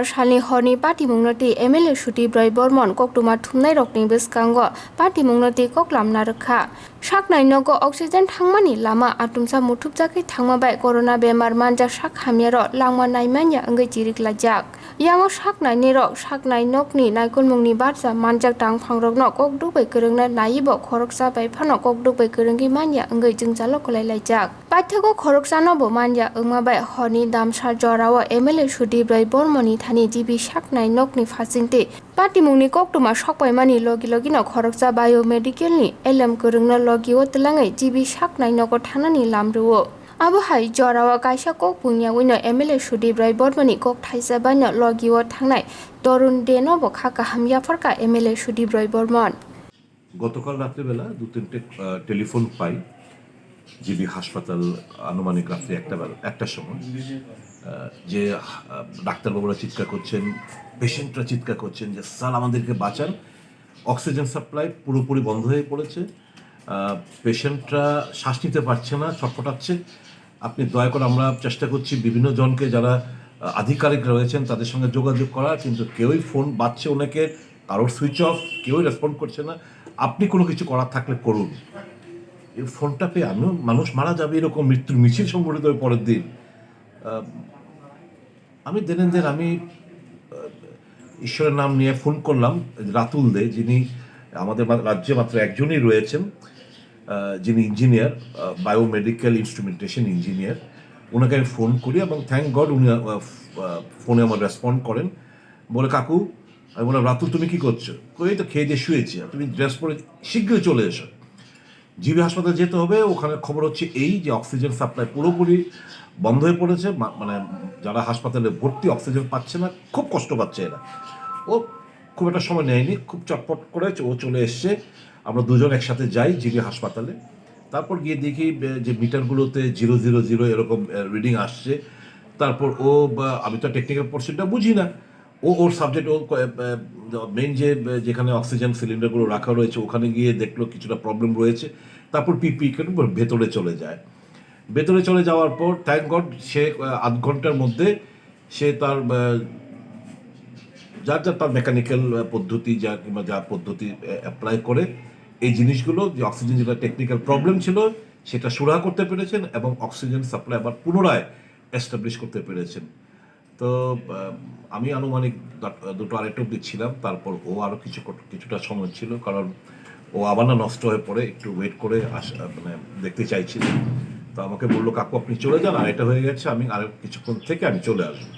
सालनि हरनि पार्टीमुंनति एमएलए सुदीप बर्मन कक्टुमा थुमनाय रकनि बेसकांगो पार्टीमुंनति कक्लामना रखा साकनाय नोगो अक्सिजेन थांमानि लामा आतुमसा मुथुबजाखै थांमाबाय कोरोना बेमार मानजा साक हामियार लांमा नायमान्या अंगै जिरिक्लाजाक यांगो साकनायनि रक साकनाय नोगनि नायकुलमुंनि बारजा मानजाक दांफांरकनो ककदुबै गोरोंना नायिबो खरकसा बायफानो ककदुबै गोरोंगि मान्या अंगै जोंजालो खलायलायजाक पाठ्यको खरकसानोबो मान्या ओंमाबाय हरनि दामसार जराव एमएलए सुदीप बर्मननि थानि जिबि साकनाय नोगनि फासिंति पार्टीमुंनि कक्टुमा सकबायमानि लगी-लगीनो खरकसा बायोमेडिकेलनि एलएम गोरोंनो लगिओ तलाङै जिबि साकनाय नोगो थांनानि लामरुओ आबोहाय जरावा कायसा कक बुंयावैनो एमएलए सुदीप बर्मननि कक थाइजाबानो लगिओ थांनाय तरुण देनबो खाका हामयाफरका एमएलए सुदीप बर्मन গতকাল রাত্রিবেলা দু তিনটে টেলিফোন পাই জিবি হাসপাতাল আনুমানিক রাত্রি একটার সময় যে ডাক্তারবাবুরা চিৎকার করছেন, পেশেন্টরা চিৎকার করছেন যে স্যার আমাদেরকে বাঁচান, অক্সিজেন সাপ্লাই পুরোপুরি বন্ধ হয়ে পড়েছে, পেশেন্টরা শ্বাস নিতে পারছে না, ছটফটাচ্ছে, আপনি দয়া করে আমরা চেষ্টা করছি বিভিন্ন জনকে যারা আধিকারিক রয়েছেন তাদের সঙ্গে যোগাযোগ করা, কিন্তু কেউই ফোন বাজছে ওনাকে, কারোর সুইচ অফ, কেউই রেসপন্ড করছে না, আপনি কোনো কিছু করার থাকলে করুন। এই ফোনটা পেয়ে আমিও মানুষ মারা যাবে এরকম মৃত্যুর মিছিল সংগঠিত হয়ে পরের দিন আমি দেন আমি ঈশ্বরের নাম নিয়ে ফোন করলাম রাতুল দে, যিনি আমাদের রাজ্যে মাত্র একজনই রয়েছেন যিনি ইঞ্জিনিয়ার, বায়োমেডিক্যাল ইনস্ট্রুমেন্টেশন ইঞ্জিনিয়ার। ওনাকে আমি ফোন করি এবং থ্যাংক গড উনি ফোনে আমার রেসপন্ড করেন, বলে কাকু, আমি বললাম রাতুল তুমি কি করছো? কই তো খেয়ে দিয়ে শুয়েছি, তুমি ড্রেস পরে শীঘ্রই চলে এসো, জিবি হাসপাতালে যেতে হবে। ওখানে খবর হচ্ছে এই যে অক্সিজেন সাপ্লাই পুরোপুরি বন্ধ হয়ে পড়েছে, মানে যারা হাসপাতালে ভর্তি অক্সিজেন পাচ্ছে না, খুব কষ্ট পাচ্ছে এরা। ও খুব একটা সময় নেয়নি, খুব চটপট করে ও চলে এসছে। আমরা দুজন একসাথে যাই জিবি হাসপাতালে, তারপর গিয়ে দেখি যে মিটারগুলোতে 000 এরকম রিডিং আসছে। তারপর আমি তো টেকনিক্যাল পোর্শনটা বুঝি না, ওর সাবজেক্ট, ও মেইন যেখানে অক্সিজেন সিলিন্ডারগুলো রাখা রয়েছে ওখানে গিয়ে দেখলো কিছুটা প্রবলেম রয়েছে। তারপর পিপি ভেতরে চলে যায়। ভেতরে চলে যাওয়ার পর থ্যাংক গড সে আধ ঘন্টার মধ্যে সে তার তার মেকানিক্যাল পদ্ধতি কিংবা যা পদ্ধতি অ্যাপ্লাই করে এই জিনিসগুলো, যে অক্সিজেন যেটা টেকনিক্যাল প্রবলেম ছিল সেটা সুরাহা করতে পেরেছেন এবং অক্সিজেন সাপ্লাই আবার পুনরায় এস্টাবলিশ করতে পেরেছেন। তো আমি আনুমানিক 2-2:30 অব্দি ছিলাম। তারপর ও আরও কিছুটা সময় ছিল, কারণ ও আবার না নষ্ট হয়ে পড়ে, একটু ওয়েট করে মানে দেখতে চাইছিল। তো আমাকে বললো কাকু আপনি চলে যান, আর এটা হয়ে গেছে, আমি আর কিছুক্ষণ থেকে আমি চলে আসবো।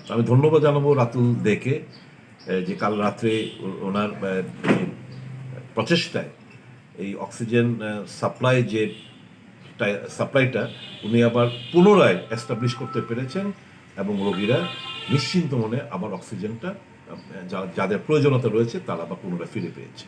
তো আমি ধন্যবাদ জানাবো রাতুল দেখে যে কাল রাত্রে ওনার প্রচেষ্টায় এই অক্সিজেন সাপ্লাইটা উনি আবার পুনরায় এস্টাবলিশ করতে পেরেছেন এবং রোগীরা নিশ্চিন্ত মনে আবার অক্সিজেনটা যাদের প্রয়োজনীয়তা রয়েছে তারা আবার পুনরায় ফিরে পেয়েছে।